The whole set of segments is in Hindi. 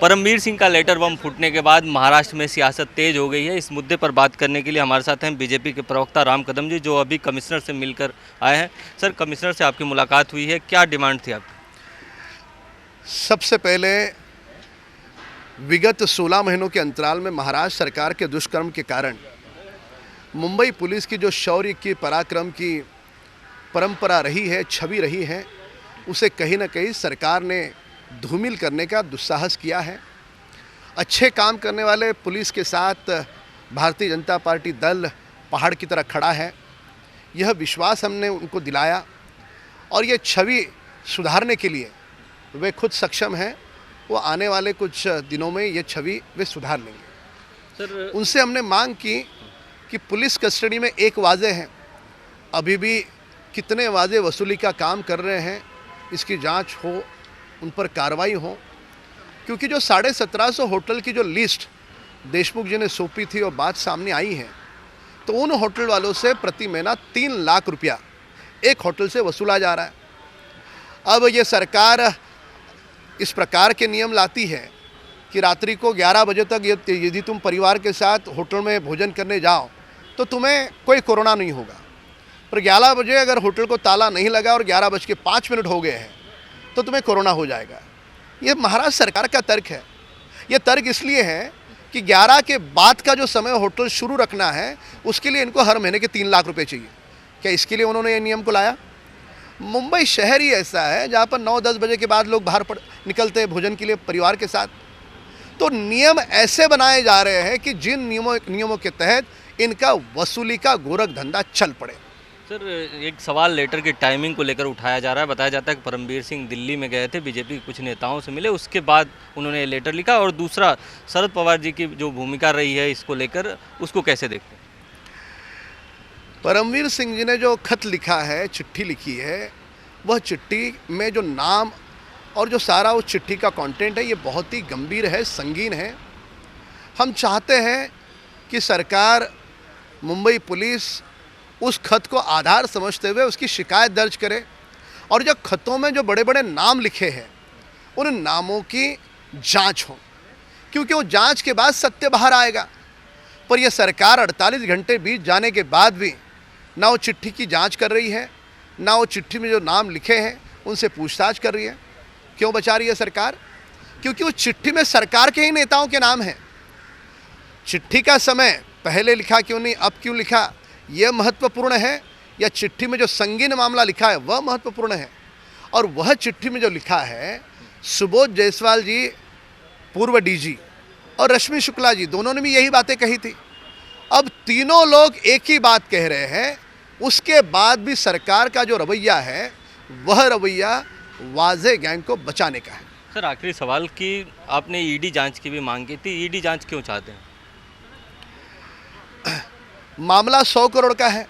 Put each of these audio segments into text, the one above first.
परमवीर सिंह का लेटर बम फूटने के बाद महाराष्ट्र में सियासत तेज हो गई है। इस मुद्दे पर बात करने के लिए हमारे साथ हैं बीजेपी के प्रवक्ता राम कदम जी, जो अभी कमिश्नर से मिलकर आए हैं। सर, कमिश्नर से आपकी मुलाकात हुई है, क्या डिमांड थी आपकी? सबसे पहले विगत 16 महीनों के अंतराल में महाराष्ट्र सरकार के दुष्कर्म के कारण मुंबई पुलिस की जो शौर्य की, पराक्रम की परंपरा रही है, छवि रही है, उसे कहीं ना कहीं सरकार ने धूमिल करने का दुस्साहस किया है। अच्छे काम करने वाले पुलिस के साथ भारतीय जनता पार्टी दल पहाड़ की तरह खड़ा है, यह विश्वास हमने उनको दिलाया और ये छवि सुधारने के लिए वे खुद सक्षम हैं। वो आने वाले कुछ दिनों में ये छवि वे सुधार लेंगे। सर, उनसे हमने मांग की कि पुलिस कस्टडी में एक वाजे हैं, अभी भी कितने वाजे वसूली का काम कर रहे हैं, इसकी जांच हो, उन पर कार्रवाई हो, क्योंकि जो 1750 होटल की जो लिस्ट देशमुख जी ने सौंपी थी और बात सामने आई है, तो उन होटल वालों से प्रति महीना 3 लाख रुपया एक होटल से वसूला जा रहा है। अब ये सरकार इस प्रकार के नियम लाती है कि रात्रि को 11 बजे तक यदि तुम परिवार के साथ होटल में भोजन करने जाओ तो तुम्हें कोई कोरोना नहीं होगा, पर 11 बजे अगर होटल को ताला नहीं लगा और 11:05 हो गए हैं तो तुम्हें कोरोना हो जाएगा। ये महाराष्ट्र सरकार का तर्क है। ये तर्क इसलिए है कि 11 के बाद का जो समय होटल शुरू रखना है, उसके लिए इनको हर महीने के 3 लाख रुपए चाहिए। क्या इसके लिए उन्होंने ये नियम को लाया? मुंबई शहर ही ऐसा है जहाँ पर 9-10 बजे के बाद लोग बाहर निकलते हैं भोजन के लिए परिवार के साथ। तो नियम ऐसे बनाए जा रहे हैं कि जिन नियमों के तहत इनका वसूली का गोरख धंधा चल पड़े। सर, एक सवाल लेटर की टाइमिंग को लेकर उठाया जा रहा है। बताया जाता है कि परमवीर सिंह दिल्ली में गए थे, बीजेपी के कुछ नेताओं से मिले, उसके बाद उन्होंने ये लेटर लिखा। और दूसरा, शरद पवार जी की जो भूमिका रही है इसको लेकर, उसको कैसे देखते हैं? परमवीर सिंह जी ने जो खत लिखा है, चिट्ठी लिखी है, वह चिट्ठी में जो नाम और जो सारा उस चिट्ठी का कंटेंट है, ये बहुत ही गंभीर है, संगीन है। हम चाहते हैं कि सरकार, मुंबई पुलिस उस खत को आधार समझते हुए उसकी शिकायत दर्ज करे और जो खतों में जो बड़े बड़े नाम लिखे हैं उन नामों की जांच हो, क्योंकि वो जांच के बाद सत्य बाहर आएगा। पर यह सरकार 48 घंटे बीत जाने के बाद भी ना वो चिट्ठी की जांच कर रही है, ना वो चिट्ठी में जो नाम लिखे हैं उनसे पूछताछ कर रही है। क्यों बचा रही है सरकार? क्योंकि उस चिट्ठी में सरकार के ही नेताओं के नाम हैं। चिट्ठी का समय पहले लिखा क्यों नहीं, अब क्यों लिखा, यह महत्वपूर्ण है, या चिट्ठी में जो संगीन मामला लिखा है वह महत्वपूर्ण है? और वह चिट्ठी में जो लिखा है, सुबोध जायसवाल जी पूर्व डीजी और रश्मि शुक्ला जी दोनों ने भी यही बातें कही थी। अब तीनों लोग एक ही बात कह रहे हैं, उसके बाद भी सरकार का जो रवैया है वह रवैया वाजे गैंग को बचाने का है। सर, आखिरी सवाल कि आपने ईडी जांच की भी मांग की थी, ईडी जांच क्यों चाहते हैं? मामला 100 करोड़ का है,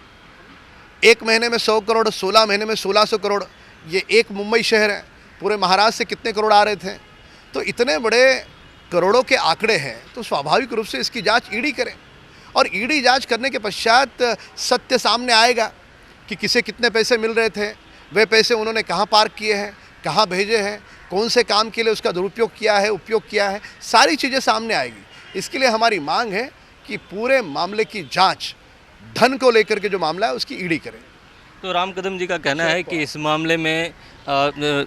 एक महीने में 100 करोड़, 16 महीने में 1600 करोड़। ये एक मुंबई शहर है, पूरे महाराष्ट्र से कितने करोड़ आ रहे थे? तो इतने बड़े करोड़ों के आंकड़े हैं, तो स्वाभाविक रूप से इसकी जांच ईडी करें और ईडी जांच करने के पश्चात सत्य सामने आएगा कि किसे कितने पैसे मिल रहे थे, वे पैसे उन्होंने कहाँ पार्क किए हैं, कहाँ भेजे हैं, कौन से काम के लिए उसका दुरुपयोग किया है, उपयोग किया है, सारी चीज़ें सामने आएगी। इसके लिए हमारी मांग है कि पूरे मामले की जांच, धन को लेकर के जो मामला है उसकी ईडी करें। तो राम कदम जी का कहना है कि इस मामले में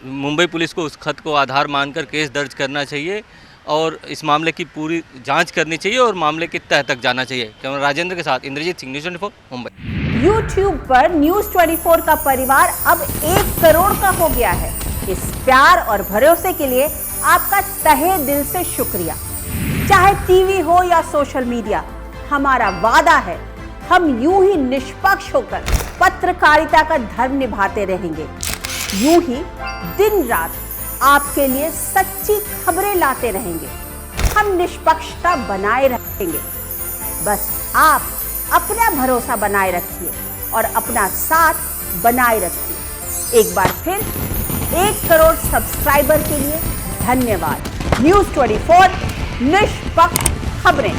मुंबई पुलिस को उस खत को आधार मानकर केस दर्ज करना चाहिए और इस मामले की पूरी जांच करनी चाहिए और मामले की तह तक जाना चाहिए। कैमरा राजेंद्र के साथ इंद्रजीत सिंह, न्यूज़ 24 मुंबई। YouTube पर न्यूज़ 24 का परिवार अब 1 करोड़ का हो गया है। इस प्यार और भरोसे के लिए आपका तहे दिल से शुक्रिया। चाहे टीवी हो या सोशल मीडिया, हमारा वादा है हम यूं ही निष्पक्ष होकर पत्रकारिता का धर्म निभाते रहेंगे। यूं ही दिन रात आपके लिए सच्ची खबरें लाते रहेंगे। हम निष्पक्षता बनाए रखेंगे। बस आप अपना भरोसा बनाए रखिए और अपना साथ बनाए रखिए। एक बार फिर 1 करोड़ सब्सक्राइबर के लिए धन्यवाद। न्यूज़ 24, निष्पक्ष खबरें।